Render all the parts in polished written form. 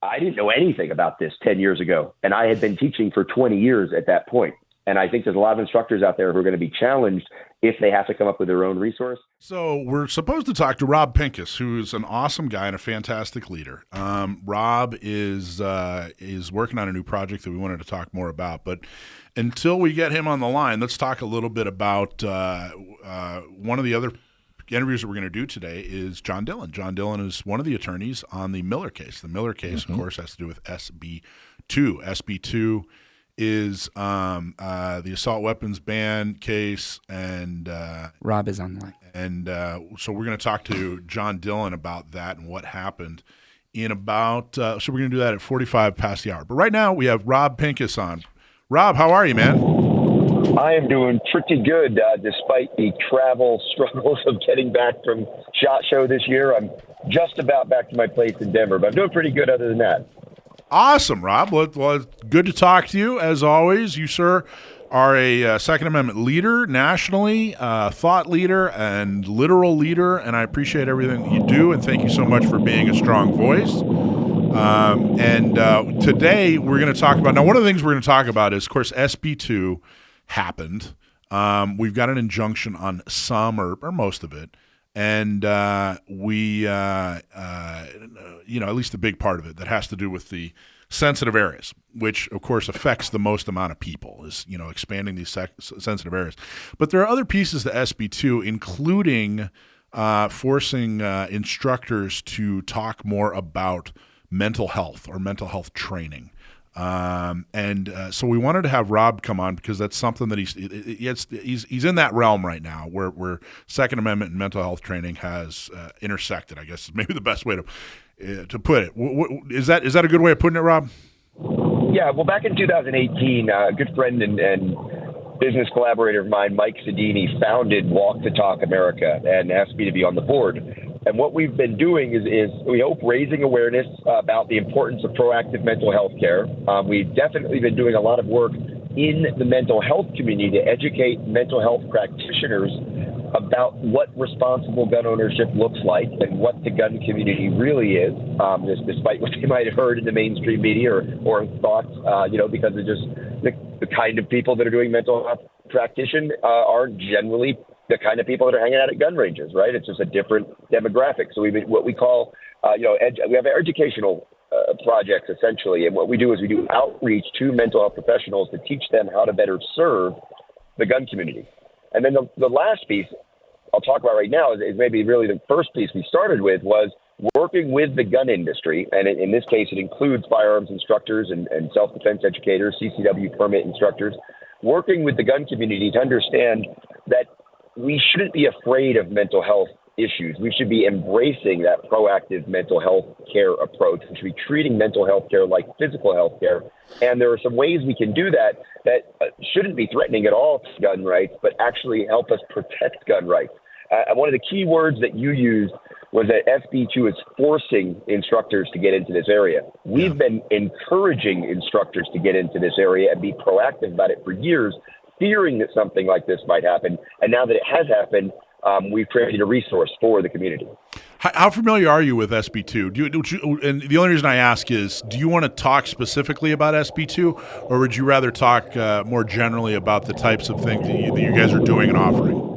I didn't know anything about this 10 years ago, and I had been teaching for 20 years at that point. And I think there's a lot of instructors out there who are going to be challenged if they have to come up with their own resource. So we're supposed to talk to Rob Pincus, who's an awesome guy and a fantastic leader. Rob is working on a new project that we wanted to talk more about. But until we get him on the line, let's talk a little bit about one of the other interviews that we're going to do today is John Dillon. John Dillon is one of the attorneys on the Miller case. The Miller case, of course, has to do with SB2. SB2 is the assault weapons ban case, and Rob is on the line. And so we're going to talk to John Dillon about that and what happened in about so we're going to do that at 45 past the hour. But right now we have Rob Pincus on. Rob, how are you, man? I am doing pretty good despite the travel struggles of getting back from SHOT Show this year. I'm just about back to my place in Denver, but I'm doing pretty good other than that. Awesome, Rob. Well, good to talk to you, as always. You, sir, are a Second Amendment leader nationally, thought leader and literal leader, and I appreciate everything that you do, and thank you so much for being a strong voice. Today we're going to talk about – now, one of the things we're going to talk about is, of course, SB2 happened. We've got an injunction on some or most of it. And we, at least a big part of it that has to do with the sensitive areas, which, of course, affects the most amount of people, is, expanding these sensitive areas. But there are other pieces to SB2, including forcing instructors to talk more about mental health or mental health training. So we wanted to have Rob come on because that's something that he's in that realm right now where Second Amendment and mental health training has intersected, I guess is maybe the best way to put it. Is that a good way of putting it, Rob? Yeah, well, back in 2018, a good friend and business collaborator of mine, Mike Sedini, founded Walk the Talk America and asked me to be on the board. And what we've been doing is we hope raising awareness about the importance of proactive mental health care. We've definitely been doing a lot of work in the mental health community to educate mental health practitioners about what responsible gun ownership looks like and what the gun community really is, despite what they might have heard in the mainstream media or thoughts, because of just the kind of people that are doing mental health practitioner aren't generally the kind of people that are hanging out at gun ranges, right? It's just a different demographic. So we have educational projects essentially, and what we do is we do outreach to mental health professionals to teach them how to better serve the gun community. And then the last piece I'll talk about right now is maybe really the first piece we started with was working with the gun industry, and in this case it includes firearms instructors and self-defense educators, CCW permit instructors, working with the gun community to understand that we shouldn't be afraid of mental health issues. We should be embracing that proactive mental health care approach. We should be treating mental health care like physical health care. And there are some ways we can do that shouldn't be threatening at all to gun rights, but actually help us protect gun rights. One of the key words that you used was that SB2 is forcing instructors to get into this area. We've been encouraging instructors to get into this area and be proactive about it for years, fearing that something like this might happen. And now that it has happened, we've created a resource for the community. How familiar are you with SB2? And the only reason I ask is, do you want to talk specifically about SB2, or would you rather talk more generally about the types of things that you guys are doing and offering?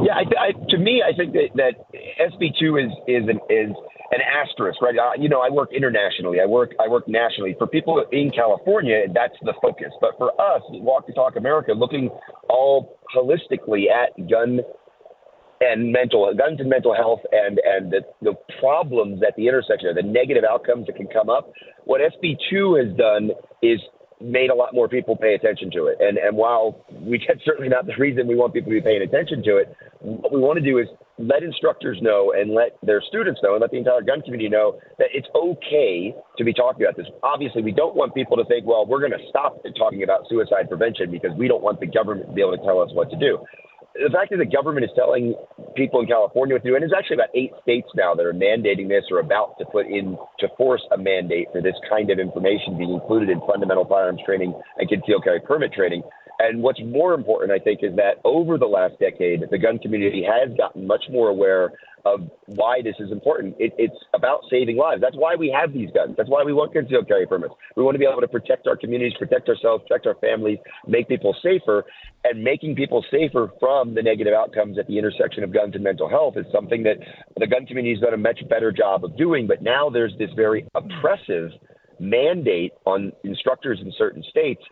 Yeah, to me, I think that SB2 is an asterisk, right? I work internationally. I work nationally. For people in California, that's the focus. But for us, Walk the Talk America, looking all holistically at guns and mental health and the problems at the intersection, or the negative outcomes that can come up. What SB2 has done is made a lot more people pay attention to it. And while that's certainly not the reason we want people to be paying attention to it, what we want to do is let instructors know and let their students know and let the entire gun community know that it's okay to be talking about this. Obviously, we don't want people to think, well, we're going to stop talking about suicide prevention because we don't want the government to be able to tell us what to do. The fact that the government is telling people in California what to do, and there's actually about 8 states now that are mandating this or about to force a mandate for this kind of information being included in fundamental firearms training and concealed carry permit training. And what's more important, I think, is that over the last decade, the gun community has gotten much more aware of why this is important. It's about saving lives. That's why we have these guns. That's why we want concealed carry permits. We want to be able to protect our communities, protect ourselves, protect our families, make people safer. And making people safer from the negative outcomes at the intersection of guns and mental health is something that the gun community has done a much better job of doing. But now there's this very oppressive mandate on instructors in certain states.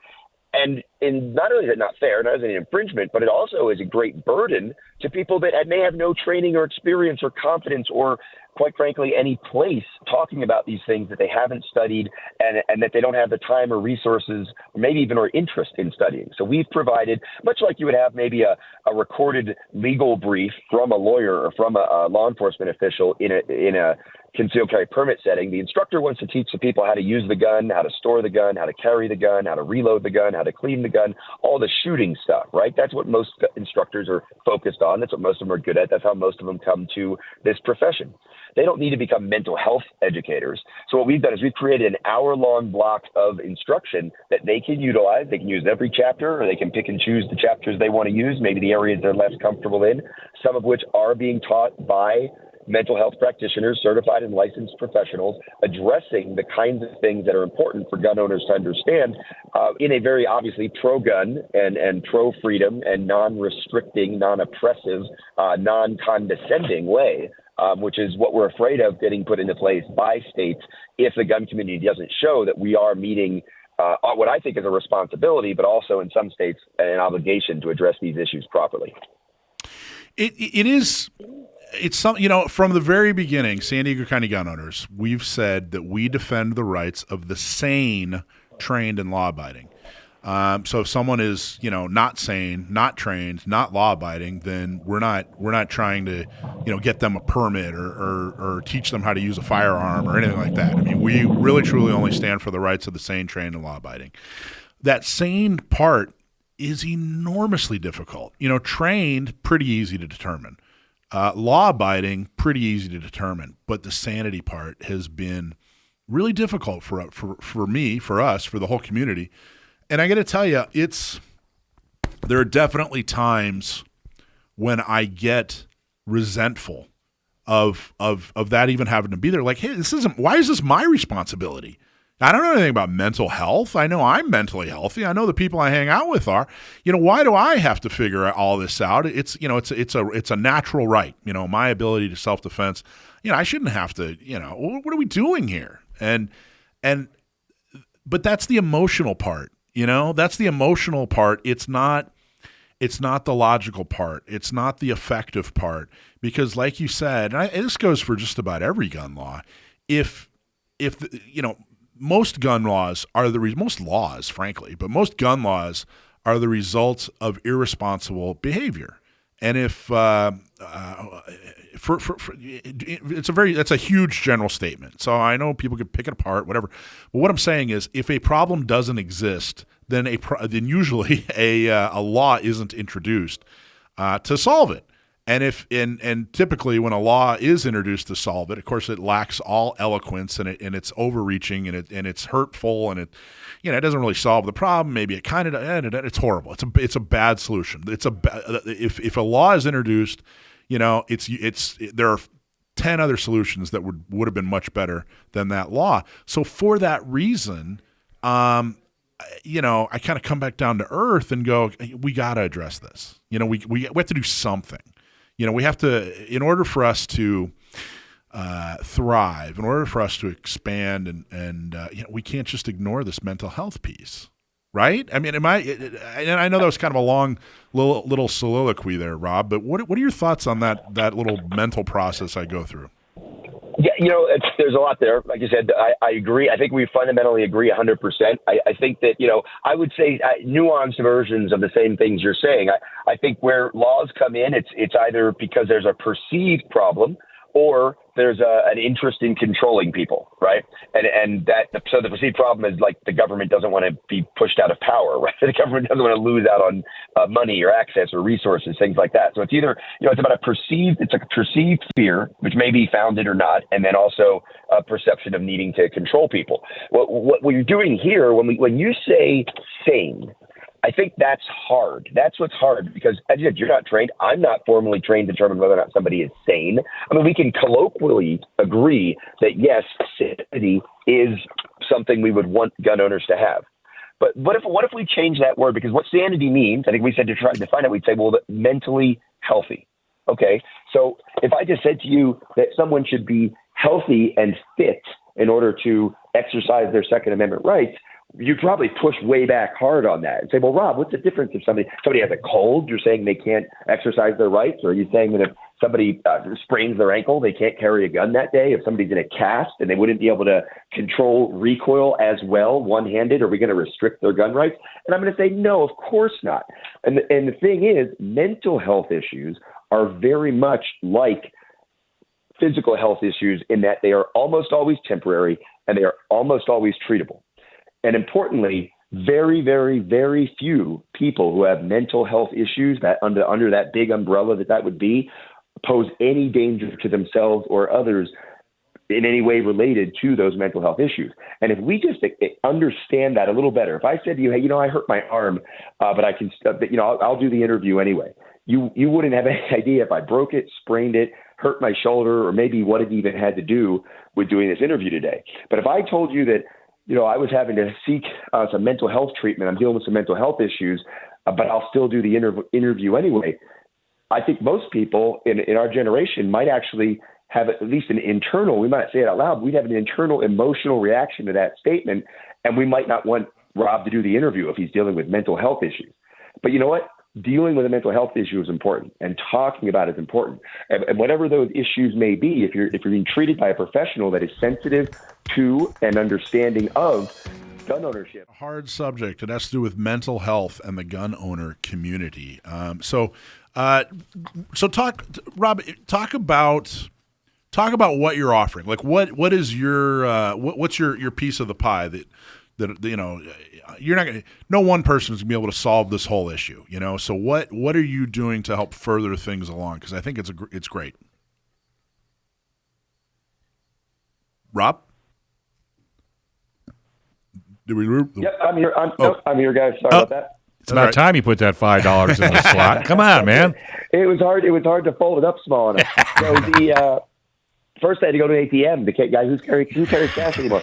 And not only is it not fair, not as an infringement, but it also is a great burden to people that may have no training or experience or confidence or, quite frankly, any place talking about these things that they haven't studied and that they don't have the time or resources or maybe even or interest in studying. So we've provided, much like you would have maybe a recorded legal brief from a lawyer or from a law enforcement official in a concealed carry permit setting, the instructor wants to teach the people how to use the gun, how to store the gun, how to carry the gun, how to reload the gun, how to clean the gun, all the shooting stuff, right? That's what most instructors are focused on. That's what most of them are good at. That's how most of them come to this profession. They don't need to become mental health educators. So what we've done is we've created an hour-long block of instruction that they can utilize. They can use every chapter, or they can pick and choose the chapters they want to use, maybe the areas they're less comfortable in, some of which are being taught by mental health practitioners, certified and licensed professionals, addressing the kinds of things that are important for gun owners to understand in a very obviously pro-gun and pro-freedom and non-restricting, non-oppressive, non-condescending way, which is what we're afraid of getting put into place by states if the gun community doesn't show that we are meeting what I think is a responsibility, but also in some states an obligation to address these issues properly. It's something, from the very beginning, San Diego County gun owners, we've said that we defend the rights of the sane, trained, and law-abiding. So if someone is, not sane, not trained, not law-abiding, then we're not trying to, get them a permit or teach them how to use a firearm or anything like that. I mean, we really truly only stand for the rights of the sane, trained, and law-abiding. That sane part is enormously difficult. Trained, pretty easy to determine. Law-abiding, pretty easy to determine, but the sanity part has been really difficult for me, for us, for the whole community. And I got to tell you, there are definitely times when I get resentful of that even having to be there. Like, hey, why is this my responsibility? I don't know anything about mental health. I know I'm mentally healthy. I know the people I hang out with are. Why do I have to figure all this out? It's a natural right. My ability to self-defense. I shouldn't have to. What are we doing here? But that's the emotional part. That's the emotional part. It's not the logical part. It's not the effective part. Because, like you said, and this goes for just about every gun law. Most gun laws are most laws, frankly, but most gun laws are the result of irresponsible behavior. And if that's a huge general statement. So I know people can pick it apart, whatever. But what I'm saying is, if a problem doesn't exist, then usually a law isn't introduced to solve it. And typically when a law is introduced to solve it, of course, it lacks all eloquence and it's overreaching and it's hurtful and it doesn't really solve the problem. Maybe it kind of it's horrible. It's a bad solution. If a law is introduced, there are 10 other solutions that would have been much better than that law. So for that reason, I kind of come back down to earth and go, we got to address this. We have to do something. We have to, in order for us to thrive, in order for us to expand, and we can't just ignore this mental health piece, right? I mean, and I know that was kind of a long little soliloquy there, Rob, but what are your thoughts on that little mental process I go through? Yeah, there's a lot there. Like you said, I agree. I think we fundamentally agree 100%. I think that, I would say nuanced versions of the same things you're saying. I think where laws come in, it's either because there's a perceived problem or there's an interest in controlling people, right? So the perceived problem is like the government doesn't want to be pushed out of power, right? The government doesn't want to lose out on money or access or resources, things like that. So it's either, it's about a perceived fear, which may be founded or not, and then also a perception of needing to control people. What we're doing here, when you say sane, I think that's hard. That's what's hard because, as you said, you're not trained. I'm not formally trained to determine whether or not somebody is sane. I mean, we can colloquially agree that, yes, sanity is something we would want gun owners to have. But what if we change that word? Because what sanity means, I think we said to try to define it, we'd say, well, mentally healthy. Okay, so if I just said to you that someone should be healthy and fit in order to exercise their Second Amendment rights, you'd probably push way back hard on that and say, well, Rob, what's the difference if somebody has a cold, you're saying they can't exercise their rights? Or are you saying that if somebody sprains their ankle, they can't carry a gun that day? If somebody's in a cast and they wouldn't be able to control recoil as well one-handed, are we going to restrict their gun rights? And I'm going to say, no, of course not. And the thing is, mental health issues are very much like physical health issues in that they are almost always temporary and they are almost always treatable. And importantly, very, very, very few people who have mental health issues that under that big umbrella that would be pose any danger to themselves or others in any way related to those mental health issues. And if we just understand that a little better, if I said to you, hey, I hurt my arm, but I can, I'll do the interview anyway. You wouldn't have any idea if I broke it, sprained it, hurt my shoulder, or maybe what it even had to do with doing this interview today. But if I told you that, I was having to seek some mental health treatment, I'm dealing with some mental health issues, but I'll still do the interview anyway, I think most people in our generation might actually have at least an internal, we might say it out loud, we'd have an internal emotional reaction to that statement, and we might not want Rob to do the interview if he's dealing with mental health issues. But you know what? Dealing with a mental health issue is important, and talking about it is important. And whatever those issues may be, if you're being treated by a professional that is sensitive to and understanding of gun ownership. A hard subject. It has to do with mental health and the gun owner community. So Rob, talk about what you're offering. Like what is your what's your piece of the pie that you're not going to, no one person is going to be able to solve this whole issue, So what are you doing to help further things along? Because I think it's great. Rob? Did we? Yep, I'm here. I'm here, guys. Sorry about that. It's about time you put that $5 in the slot. Come on, man. It was hard. It was hard to fold it up small enough. So first I had to go to an ATM to get guys who carries cash anymore.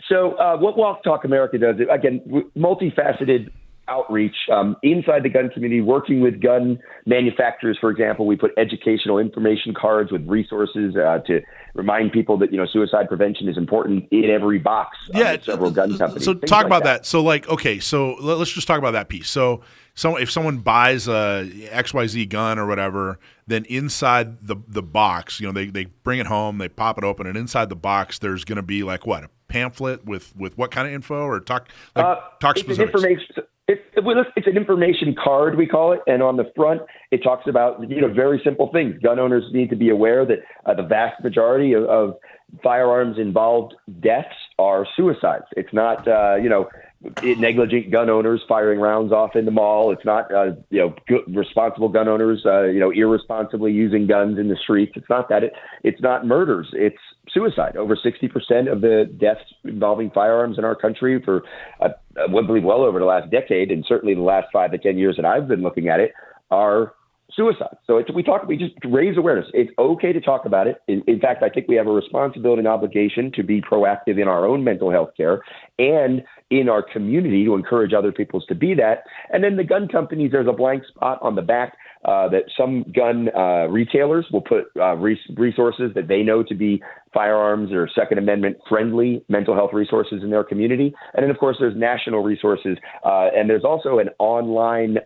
So what Walk Talk America does, again, multifaceted outreach inside the gun community, working with gun manufacturers. For example, we put educational information cards with resources to remind people that suicide prevention is important in every box. Several gun companies. So talk about that. So so let's just talk about that piece. So if someone buys a XYZ gun or whatever, then inside the box, they bring it home, they pop it open, and inside the box there's going to be like what, a pamphlet with what kind of info, or talk specifics? It's an information card, we call it, and on the front it talks about very simple things. Gun owners need to be aware that the vast majority of firearms involved deaths are suicides. It's not negligent gun owners firing rounds off in the mall. It's not good, responsible gun owners irresponsibly using guns in the streets. It's not that. It's not murders. It's suicide. Over 60% of the deaths involving firearms in our country for I believe well over the last decade, and certainly the last 5 to 10 years that I've been looking at it, are suicide. So we just raise awareness. It's okay to talk about it. In fact, I think we have a responsibility and obligation to be proactive in our own mental health care and in our community to encourage other people to be that. And then the gun companies, there's a blank spot on the back that some gun retailers will put resources that they know to be firearms or Second Amendment friendly mental health resources in their community. And then, of course, there's national resources. And there's also an online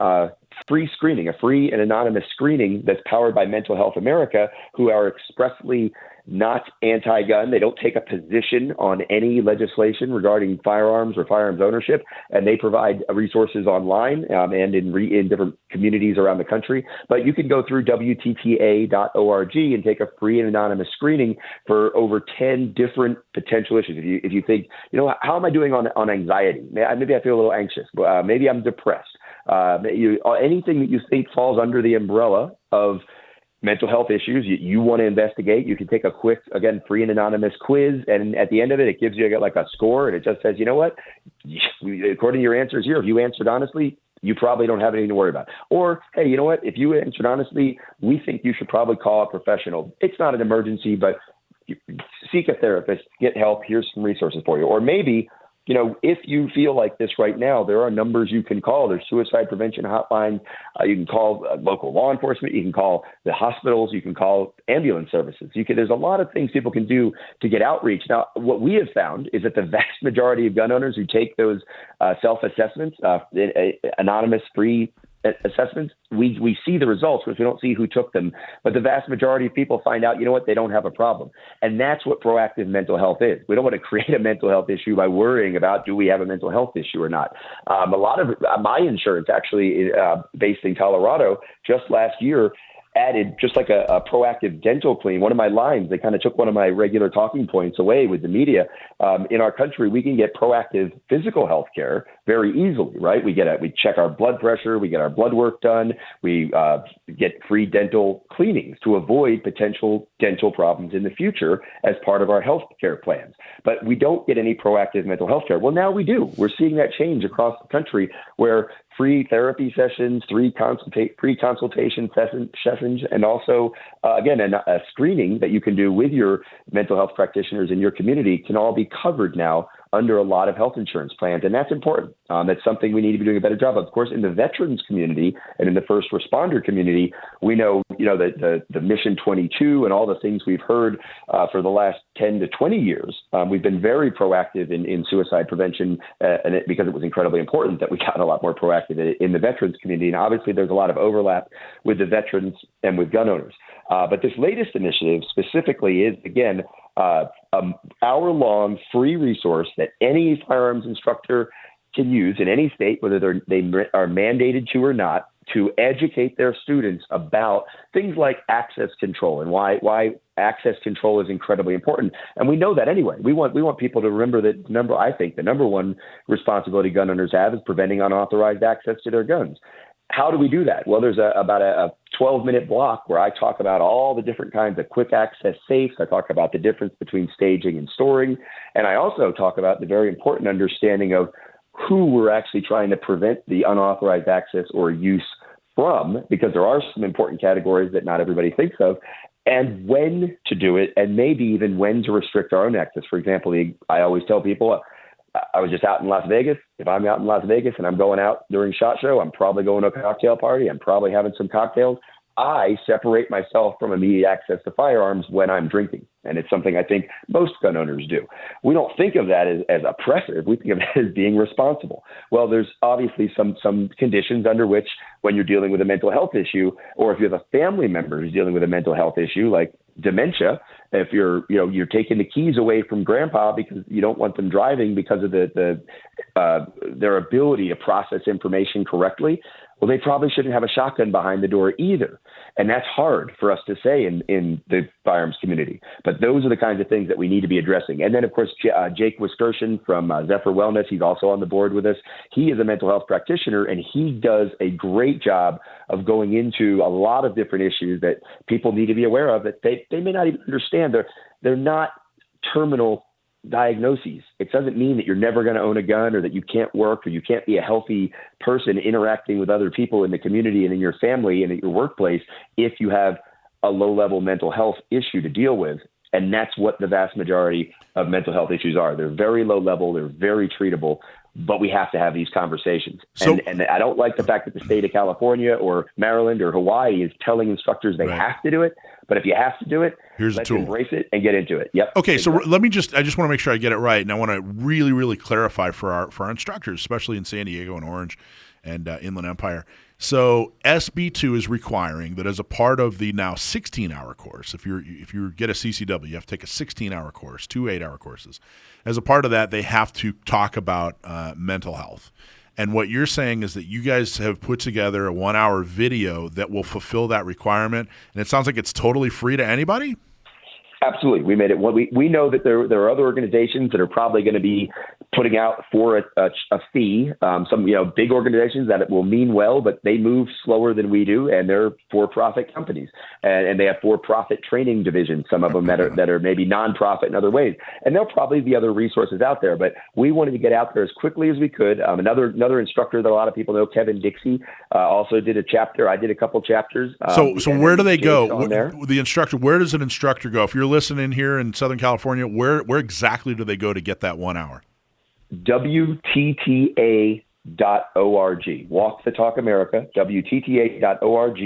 free screening, a free and anonymous screening that's powered by Mental Health America, who are expressly not anti-gun. They don't take a position on any legislation regarding firearms or firearms ownership, and they provide resources online and in different communities around the country. But you can go through WTTA.org and take a free and anonymous screening for over 10 different potential issues. If you think, how am I doing on anxiety? Maybe I feel a little anxious. Maybe I'm depressed. Anything that you think falls under the umbrella of mental health issues you want to investigate, you can take a quick, again, free and anonymous quiz. And at the end of it, it gives you like a score, and it just says, you know what, according to your answers here, if you answered honestly, you probably don't have anything to worry about. Or, hey, you know what, if you answered honestly, we think you should probably call a professional. It's not an emergency, but seek a therapist, get help. Here's some resources for you. Or maybe, you know, if you feel like this right now, there are numbers you can call. There's suicide prevention hotline. You can call local law enforcement. You can call the hospitals. You can call ambulance services. There's a lot of things people can do to get outreach. Now, what we have found is that the vast majority of gun owners who take those self-assessments, anonymous, free assessments, we see the results, because we don't see who took them. But the vast majority of people find out, you know what, they don't have a problem. And that's what proactive mental health is. We don't want to create a mental health issue by worrying about, do we have a mental health issue or not? A lot of my insurance, actually, based in Colorado, just last year, added just like a proactive dental clean. One of my lines, they kind of took one of my regular talking points away with the media. In our country, we can get proactive physical health care very easily, right? We check our blood pressure, we get our blood work done, we get free dental cleanings to avoid potential dental problems in the future as part of our health care plans. But we don't get any proactive mental health care. Well, now we do. We're seeing that change across the country, where free therapy sessions, free consultation sessions, and also, again, a screening that you can do with your mental health practitioners in your community can all be covered now under a lot of health insurance plans. And that's important. That's something we need to be doing a better job of. Of course, in the veterans community and in the first responder community, we know, that the Mission 22 and all the things we've heard for the last 10 to 20 years, we've been very proactive in suicide prevention, because it was incredibly important that we got a lot more proactive in the veterans community. And obviously, there's a lot of overlap with the veterans and with gun owners. But this latest initiative specifically is, again, hour-long free resource that any firearms instructor can use in any state, whether they are mandated to or not, to educate their students about things like access control and why access control is incredibly important. And we know that anyway. We want people to remember that I think the number one responsibility gun owners have is preventing unauthorized access to their guns. How do we do that? Well, there's about a 12-minute block where I talk about all the different kinds of quick access safes. I talk about the difference between staging and storing. And I also talk about the very important understanding of who we're actually trying to prevent the unauthorized access or use from, because there are some important categories that not everybody thinks of, and when to do it, and maybe even when to restrict our own access. For example, I always tell people, I was just out in Las Vegas. If I'm out in Las Vegas and I'm going out during SHOT Show, I'm probably going to a cocktail party. I'm probably having some cocktails. I separate myself from immediate access to firearms when I'm drinking. And it's something I think most gun owners do. We don't think of that as oppressive. We think of it as being responsible. Well, there's obviously some conditions under which, when you're dealing with a mental health issue, or if you have a family member who's dealing with a mental health issue like dementia, if you're taking the keys away from grandpa because you don't want them driving because of their ability to process information correctly, well, they probably shouldn't have a shotgun behind the door either. And that's hard for us to say in the firearms community. But those are the kinds of things that we need to be addressing. And then, of course, Jake Wiskerson from Zephyr Wellness, he's also on the board with us. He is a mental health practitioner, and he does a great job of going into a lot of different issues that people need to be aware of that they may not even understand. They're not terminal diagnoses. It doesn't mean that you're never going to own a gun, or that you can't work, or you can't be a healthy person interacting with other people in the community and in your family and at your workplace if you have a low-level mental health issue to deal with. And that's what the vast majority of mental health issues are. They're very low level. They're very treatable. But we have to have these conversations. And I don't like the fact that the state of California or Maryland or Hawaii is telling instructors they have to do it. But if you have to do it, let's embrace it and get into it. Yep. Okay, so I just want to make sure I get it right. And I want to really, really clarify for our instructors, especially in San Diego and Orange and Inland Empire. So SB2 is requiring that as a part of the now 16-hour course, if you get a CCW, you have to take a 16-hour course, 2 8-hour courses. As a part of that, they have to talk about mental health. And what you're saying is that you guys have put together a 1-hour video that will fulfill that requirement, and it sounds like it's totally free to anybody? Absolutely. We made it. We know that there are other organizations that are probably going to be putting out for a fee. Some, big organizations that it will mean well, but they move slower than we do. And they're for-profit companies and they have for-profit training divisions. Some of them that are maybe nonprofit in other ways. And there'll probably be other resources out there, but we wanted to get out there as quickly as we could. Another instructor that a lot of people know, Kevin Dixie, also did a chapter. I did a couple chapters. So where do they go? The instructor, where does an instructor go? If you're listening here in Southern California, where exactly do they go to get that 1 hour? WTTA.org. Walk the Talk America, WTTA.org.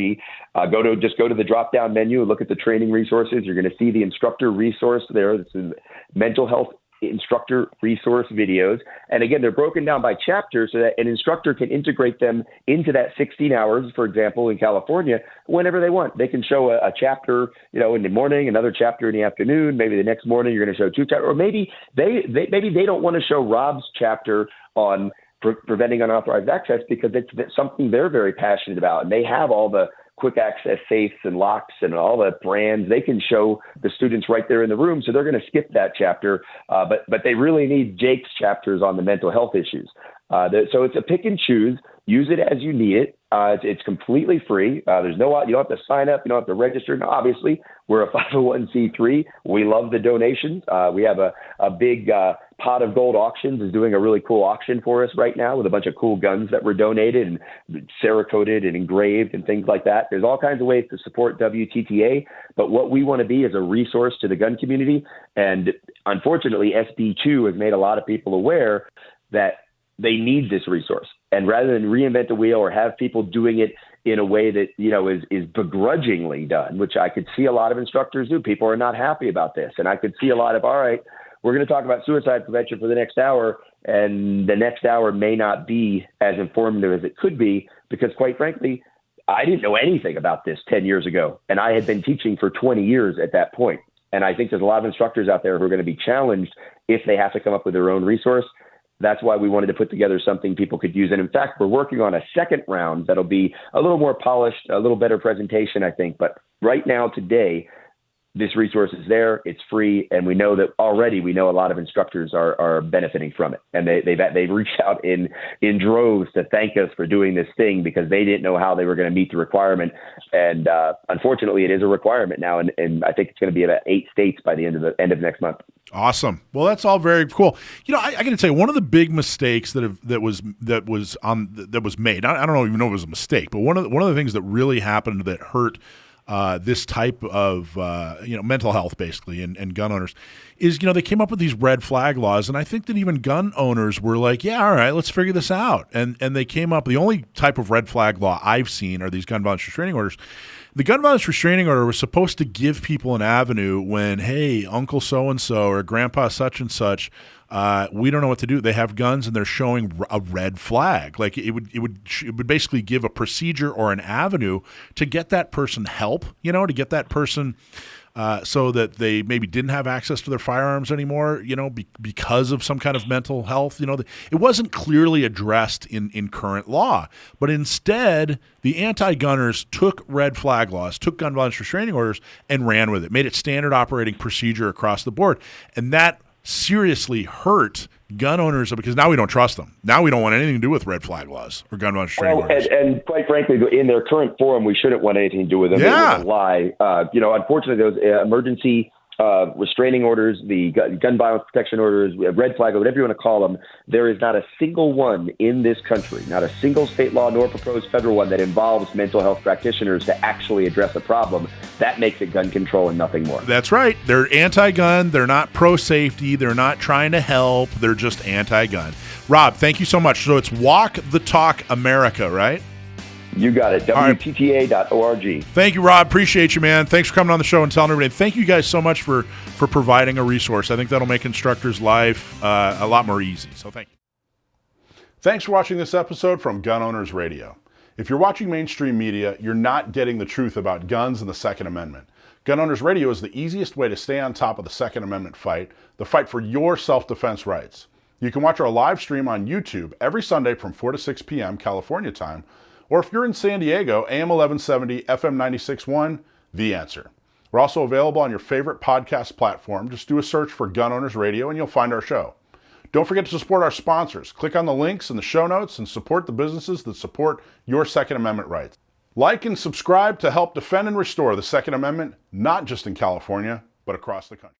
Go to the drop down menu, look at the training resources. You're going to see the instructor resource there. This is mental health instructor resource videos. And again, they're broken down by chapter so that an instructor can integrate them into that 16 hours, for example, in California, whenever they want. They can show a chapter, in the morning, another chapter in the afternoon. Maybe the next morning you're going to show two chapters, or maybe they don't want to show Rob's chapter on preventing unauthorized access because it's something they're very passionate about. And they have all the quick access safes and locks and all the brands. They can show the students right there in the room. So they're going to skip that chapter. But they really need Jake's chapters on the mental health issues. So it's a pick and choose. Use it as you need it. It's completely free. You don't have to sign up. You don't have to register. Now, obviously, we're a 501c3. We love the donations. We have a big Pot of Gold Auctions is doing a really cool auction for us right now with a bunch of cool guns that were donated and Cerakoted and engraved and things like that. There's all kinds of ways to support WTTA, but what we want to be is a resource to the gun community. And unfortunately, SB2 has made a lot of people aware that they need this resource. And rather than reinvent the wheel or have people doing it in a way that, is begrudgingly done, which I could see a lot of instructors do. People are not happy about this. And I could see a lot of, all right, we're going to talk about suicide prevention for the next hour. And the next hour may not be as informative as it could be because, quite frankly, I didn't know anything about this 10 years ago. And I had been teaching for 20 years at that point. And I think there's a lot of instructors out there who are going to be challenged if they have to come up with their own resource. That's why we wanted to put together something people could use. And in fact, we're working on a second round that'll be a little more polished, a little better presentation, I think. But right now, today, this resource is there. It's free. And we know that already a lot of instructors are benefiting from it. And they've reached out in droves to thank us for doing this thing because they didn't know how they were going to meet the requirement. And unfortunately, it is a requirement now. And I think it's going to be about 8 states by the end of next month. Awesome. Well, that's all very cool. I got to tell you, one of the big mistakes that was made. I don't even know if it was a mistake, but one of the things that really happened that hurt this type of mental health basically and gun owners is they came up with these red flag laws, and I think that even gun owners were like, yeah, all right, let's figure this out, and they came up. The only type of red flag law I've seen are these gun violence restraining orders. The gun violence restraining order was supposed to give people an avenue when, hey, Uncle so-and-so or Grandpa such-and-such, we don't know what to do. They have guns and they're showing a red flag. Like it would basically give a procedure or an avenue to get that person help, to get that person so that they maybe didn't have access to their firearms anymore, because of some kind of mental health. It wasn't clearly addressed in current law, but instead the anti-gunners took red flag laws, took gun violence restraining orders, and ran with it, made it standard operating procedure across the board. And that seriously hurt gun owners because now we don't trust them. Now we don't want anything to do with red flag laws or gun violence restraining orders. And quite frankly, in their current form, we shouldn't want anything to do with them. Yeah. It was a lie. Unfortunately, those emergency restraining orders, the gun violence protection orders, red flag, or whatever you want to call them, there is not a single one in this country, not a single state law nor proposed federal one that involves mental health practitioners to actually address a problem. That makes it gun control and nothing more. That's right. They're anti-gun. They're not pro-safety. They're not trying to help. They're just anti-gun. Rob, thank you so much. So it's Walk the Talk America, right? You got it. WTTA.org. Thank you, Rob. Appreciate you, man. Thanks for coming on the show and telling everybody. Thank you guys so much for providing a resource. I think that'll make instructors' life a lot more easy. So thank you. Thanks for watching this episode from Gun Owners Radio. If you're watching mainstream media, you're not getting the truth about guns and the Second Amendment. Gun Owners Radio is the easiest way to stay on top of the Second Amendment fight, the fight for your self-defense rights. You can watch our live stream on YouTube every Sunday from 4 to 6 p.m. California time, or if you're in San Diego, AM 1170, FM 96.1, The Answer. We're also available on your favorite podcast platform. Just do a search for Gun Owners Radio and you'll find our show. Don't forget to support our sponsors. Click on the links in the show notes and support the businesses that support your Second Amendment rights. Like and subscribe to help defend and restore the Second Amendment, not just in California, but across the country.